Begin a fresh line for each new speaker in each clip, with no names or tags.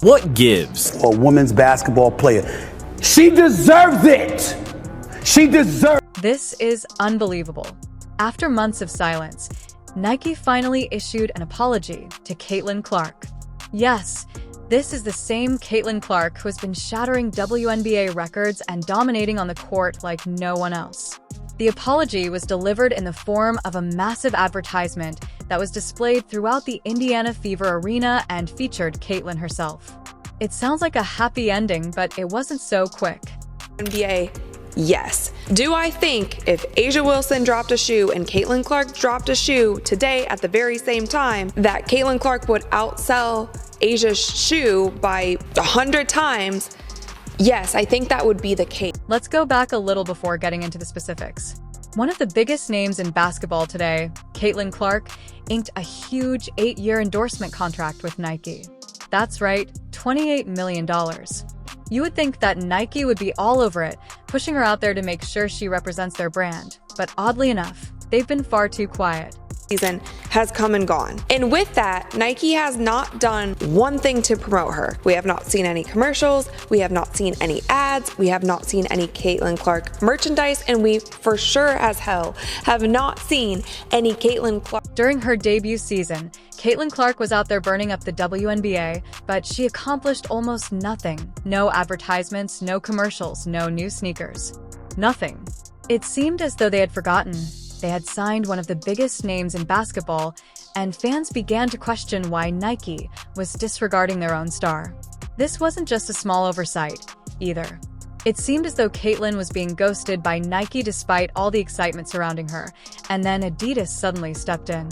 What gives?
A women's basketball player. She deserves it. She deserves.
This is unbelievable. After months of silence, Nike finally issued an apology to Caitlin Clark. Yes, this is the same Caitlin Clark who has been shattering WNBA records and dominating on the court like no one else. The apology was delivered in the form of a massive advertisement that was displayed throughout the Indiana Fever Arena and featured Caitlin herself. It sounds like a happy ending, but it wasn't so quick.
NBA, yes. Do I think if A'ja Wilson dropped a shoe and Caitlin Clark dropped a shoe today at the very same time, that Caitlin Clark would outsell A'ja's shoe by 100 times? Yes, I think that would be the case.
Let's go back a little before getting into the specifics. One of the biggest names in basketball today, Caitlin Clark, inked a huge 8-year endorsement contract with Nike. That's right, $28 million. You would think that Nike would be all over it, pushing her out there to make sure she represents their brand. But oddly enough, they've been far too quiet.
Season has come and gone. And with that, Nike has not done one thing to promote her. We have not seen any commercials, we have not seen any ads, we have not seen any Caitlin Clark merchandise, and we for sure as hell have not seen any Caitlin Clark.
During her debut season, Caitlin Clark was out there burning up the WNBA, but she accomplished almost nothing. No advertisements, no commercials, no new sneakers. Nothing. It seemed as though they had forgotten. They had signed one of the biggest names in basketball, and fans began to question why Nike was disregarding their own star. This wasn't just a small oversight, either. It seemed as though Caitlin was being ghosted by Nike despite all the excitement surrounding her, and then Adidas suddenly stepped in.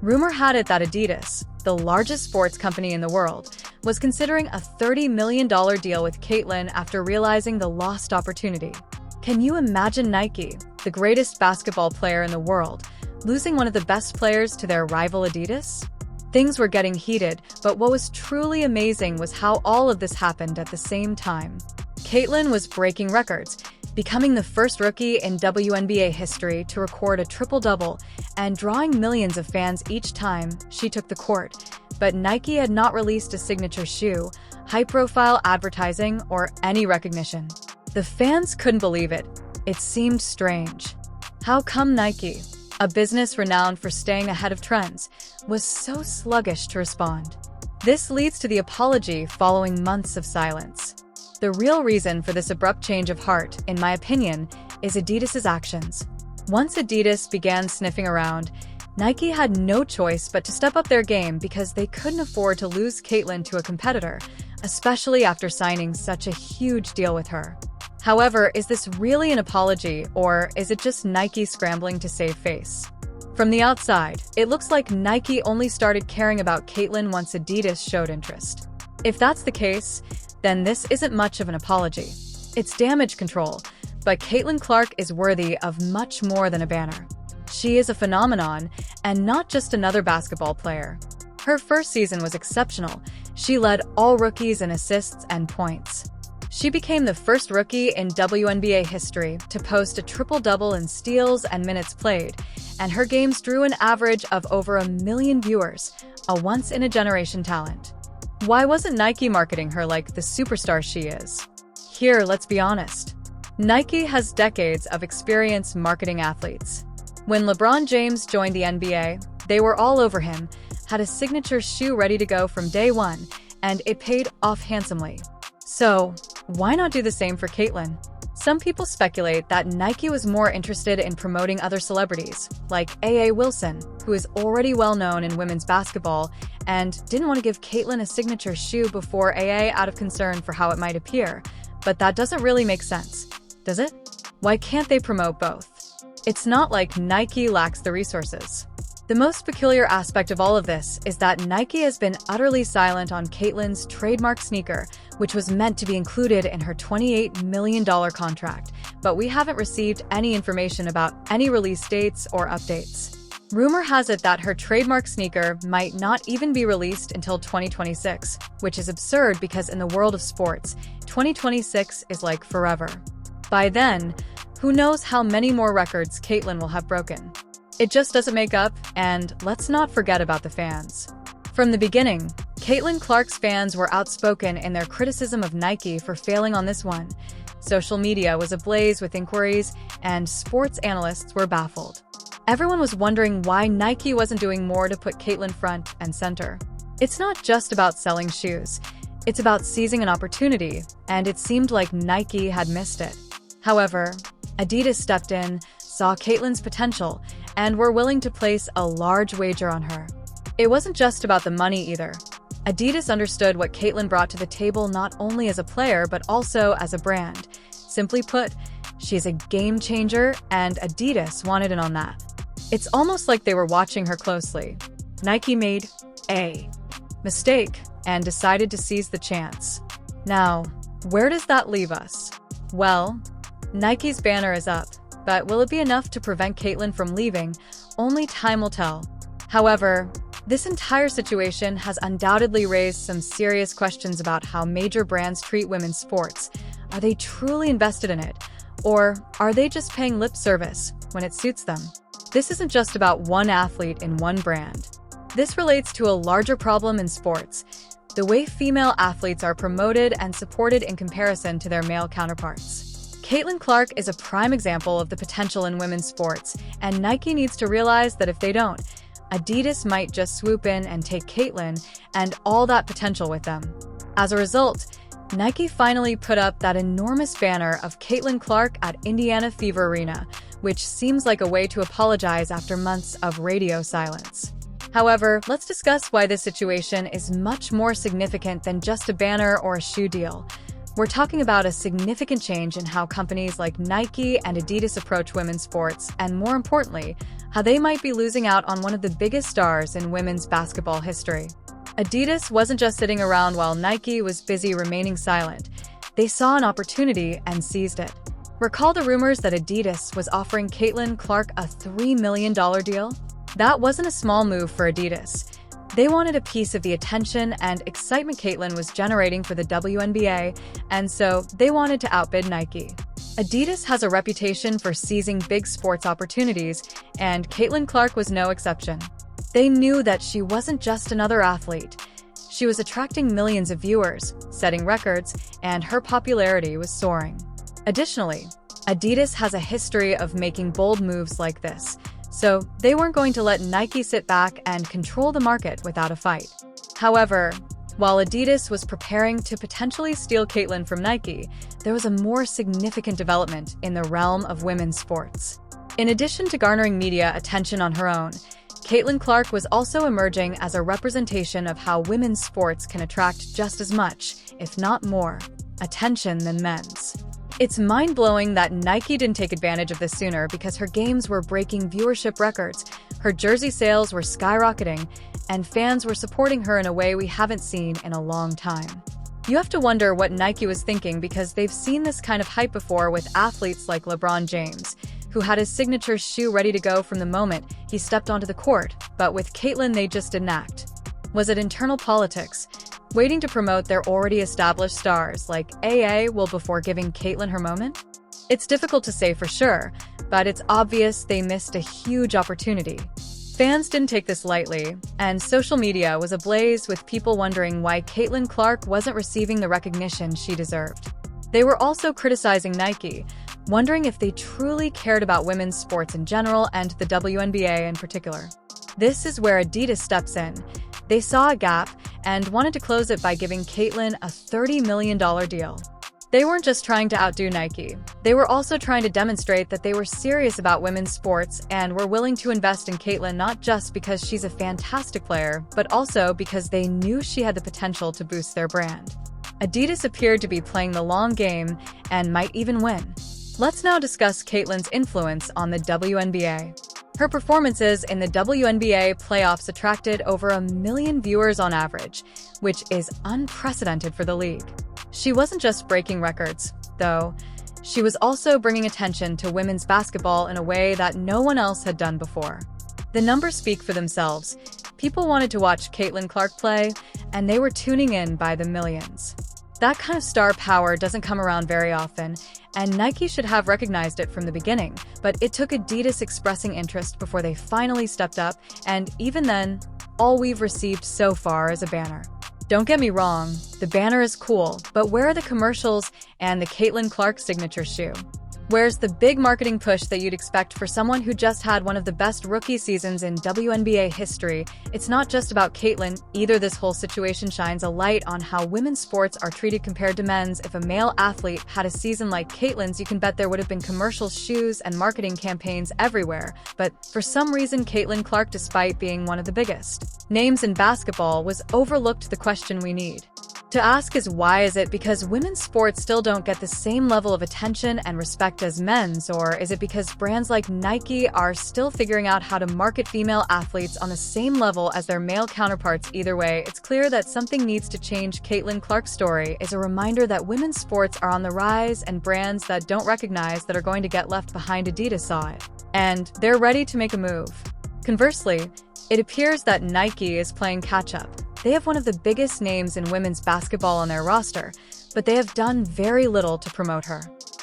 Rumor had it that Adidas, the largest sports company in the world, was considering a $30 million deal with Caitlin after realizing the lost opportunity. Can you imagine Nike, the greatest basketball player in the world, losing one of the best players to their rival Adidas? Things were getting heated, but what was truly amazing was how all of this happened at the same time. Caitlin was breaking records, becoming the first rookie in WNBA history to record a triple-double and drawing millions of fans each time she took the court. But Nike had not released a signature shoe, high-profile advertising, or any recognition. The fans couldn't believe it. It seemed strange. How come Nike, a business renowned for staying ahead of trends, was so sluggish to respond? This leads to the apology following months of silence. The real reason for this abrupt change of heart, in my opinion, is Adidas's actions. Once Adidas began sniffing around, Nike had no choice but to step up their game because they couldn't afford to lose Caitlin to a competitor, especially after signing such a huge deal with her. However, is this really an apology, or is it just Nike scrambling to save face? From the outside, it looks like Nike only started caring about Caitlin once Adidas showed interest. If that's the case, then this isn't much of an apology. It's damage control, but Caitlin Clark is worthy of much more than a banner. She is a phenomenon, and not just another basketball player. Her first season was exceptional. She led all rookies in assists and points. She became the first rookie in WNBA history to post a triple-double in steals and minutes played, and her games drew an average of over 1 million viewers, a once-in-a-generation talent. Why wasn't Nike marketing her like the superstar she is? Here, let's be honest. Nike has decades of experience marketing athletes. When LeBron James joined the NBA, they were all over him, had a signature shoe ready to go from day one, and it paid off handsomely. So, why not do the same for Caitlin? Some people speculate that Nike was more interested in promoting other celebrities, like A.A. Wilson, who is already well known in women's basketball, and didn't want to give Caitlin a signature shoe before A.A. out of concern for how it might appear. But that doesn't really make sense, does it? Why can't they promote both? It's not like Nike lacks the resources. The most peculiar aspect of all of this is that Nike has been utterly silent on Caitlin's trademark sneaker, which was meant to be included in her $28 million contract, but we haven't received any information about any release dates or updates. Rumor has it that her trademark sneaker might not even be released until 2026, which is absurd because in the world of sports, 2026 is like forever. By then, who knows how many more records Caitlin will have broken. It just doesn't make up, and let's not forget about the fans. From the beginning, Caitlin Clark's fans were outspoken in their criticism of Nike for failing on this one. Social media was ablaze with inquiries, and sports analysts were baffled. Everyone was wondering why Nike wasn't doing more to put Caitlin front and center. It's not just about selling shoes. It's about seizing an opportunity, and it seemed like Nike had missed it. However, Adidas stepped in, saw Caitlin's potential, and were willing to place a large wager on her. It wasn't just about the money either. Adidas understood what Caitlin brought to the table not only as a player but also as a brand. Simply put, she's a game changer, and Adidas wanted in on that. It's almost like they were watching her closely. Nike made a mistake and decided to seize the chance. Now, where does that leave us? Well, Nike's banner is up, but will it be enough to prevent Caitlin from leaving? Only time will tell. However, this entire situation has undoubtedly raised some serious questions about how major brands treat women's sports. Are they truly invested in it? Or are they just paying lip service when it suits them? This isn't just about one athlete in one brand. This relates to a larger problem in sports: the way female athletes are promoted and supported in comparison to their male counterparts. Caitlin Clark is a prime example of the potential in women's sports, and Nike needs to realize that if they don't, Adidas might just swoop in and take Caitlin and all that potential with them. As a result, Nike finally put up that enormous banner of Caitlin Clark at Indiana Fever Arena, which seems like a way to apologize after months of radio silence. However, let's discuss why this situation is much more significant than just a banner or a shoe deal. We're talking about a significant change in how companies like Nike and Adidas approach women's sports, and more importantly, how they might be losing out on one of the biggest stars in women's basketball history. Adidas wasn't just sitting around while Nike was busy remaining silent. They saw an opportunity and seized it. Recall the rumors that Adidas was offering Caitlin Clark a $3 million deal? That wasn't a small move for Adidas. They wanted a piece of the attention and excitement Caitlin was generating for the WNBA, and so they wanted to outbid Nike. Adidas has a reputation for seizing big sports opportunities, and Caitlin Clark was no exception. They knew that she wasn't just another athlete. She was attracting millions of viewers, setting records, and her popularity was soaring. Additionally, Adidas has a history of making bold moves like this, so they weren't going to let Nike sit back and control the market without a fight. However, while Adidas was preparing to potentially steal Caitlin from Nike, there was a more significant development in the realm of women's sports. In addition to garnering media attention on her own, Caitlin Clark was also emerging as a representation of how women's sports can attract just as much, if not more, attention than men's. It's mind-blowing that Nike didn't take advantage of this sooner, because her games were breaking viewership records, her jersey sales were skyrocketing, and fans were supporting her in a way we haven't seen in a long time. You have to wonder what Nike was thinking, because they've seen this kind of hype before with athletes like LeBron James, who had his signature shoe ready to go from the moment he stepped onto the court, but with Caitlin they just didn't act. Was it internal politics, waiting to promote their already established stars like AA before giving Caitlin her moment? It's difficult to say for sure, but it's obvious they missed a huge opportunity. Fans didn't take this lightly, and social media was ablaze with people wondering why Caitlin Clark wasn't receiving the recognition she deserved. They were also criticizing Nike, wondering if they truly cared about women's sports in general and the WNBA in particular. This is where Adidas steps in. They saw a gap and wanted to close it by giving Caitlin a $30 million deal. They weren't just trying to outdo Nike. They were also trying to demonstrate that they were serious about women's sports and were willing to invest in Caitlin, not just because she's a fantastic player, but also because they knew she had the potential to boost their brand. Adidas appeared to be playing the long game and might even win. Let's now discuss Caitlin's influence on the WNBA. Her performances in the WNBA playoffs attracted over 1 million viewers on average, which is unprecedented for the league. She wasn't just breaking records, though. She was also bringing attention to women's basketball in a way that no one else had done before. The numbers speak for themselves. People wanted to watch Caitlin Clark play, and they were tuning in by the millions. That kind of star power doesn't come around very often, and Nike should have recognized it from the beginning, but it took Adidas expressing interest before they finally stepped up, and even then, all we've received so far is a banner. Don't get me wrong, the banner is cool, but where are the commercials and the Caitlin Clark signature shoe? Where's the big marketing push that you'd expect for someone who just had one of the best rookie seasons in WNBA history? It's not just about Caitlin either. This whole situation shines a light on how women's sports are treated compared to men's. If a male athlete had a season like Caitlin's, you can bet there would have been commercials, shoes, and marketing campaigns everywhere. But for some reason, Caitlin Clark, despite being one of the biggest names in basketball, was overlooked. The question we need to ask is, why is it because women's sports still don't get the same level of attention and respect as men's? Or is it because brands like Nike are still figuring out how to market female athletes on the same level as their male counterparts? Either way, it's clear that something needs to change. Caitlin Clark's story is a reminder that women's sports are on the rise, and brands that don't recognize that are going to get left behind. Adidas saw it, and they're ready to make a move. Conversely, it appears that Nike is playing catch-up. They have one of the biggest names in women's basketball on their roster, but they have done very little to promote her.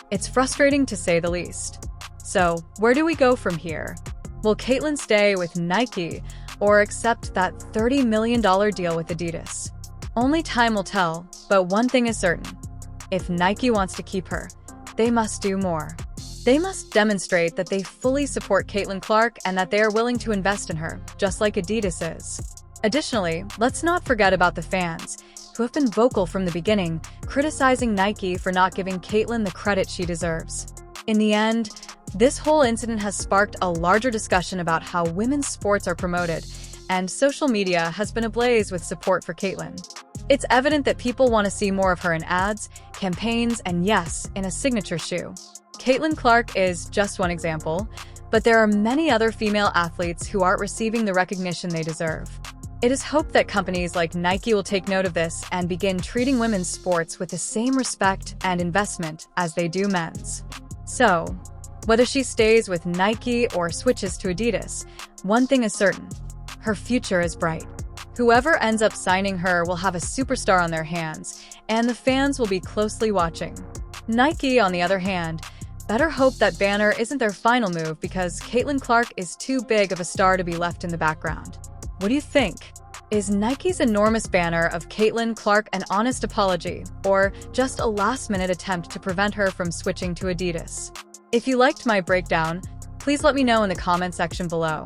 It's frustrating to say the least. So, where do we go from here? Will Caitlin stay with Nike or accept that $30 million deal with Adidas? Only time will tell, but one thing is certain. If Nike wants to keep her, they must do more. They must demonstrate that they fully support Caitlin Clark and that they are willing to invest in her, just like Adidas is. Additionally, let's not forget about the fans, who have been vocal from the beginning, criticizing Nike for not giving Caitlin the credit she deserves. In the end, this whole incident has sparked a larger discussion about how women's sports are promoted, and social media has been ablaze with support for Caitlin. It's evident that people want to see more of her in ads, campaigns, and yes, in a signature shoe. Caitlin Clark is just one example, but there are many other female athletes who aren't receiving the recognition they deserve. It is hoped that companies like Nike will take note of this and begin treating women's sports with the same respect and investment as they do men's. So, whether she stays with Nike or switches to Adidas, one thing is certain: her future is bright. Whoever ends up signing her will have a superstar on their hands, and the fans will be closely watching. Nike, on the other hand, better hope that banner isn't their final move, because Caitlin Clark is too big of a star to be left in the background. What do you think? Is Nike's enormous banner of Caitlin Clark an honest apology, or just a last-minute attempt to prevent her from switching to Adidas? If you liked my breakdown, please let me know in the comment section below.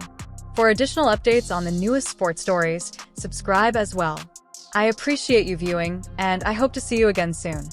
For additional updates on the newest sports stories, subscribe as well. I appreciate you viewing, and I hope to see you again soon.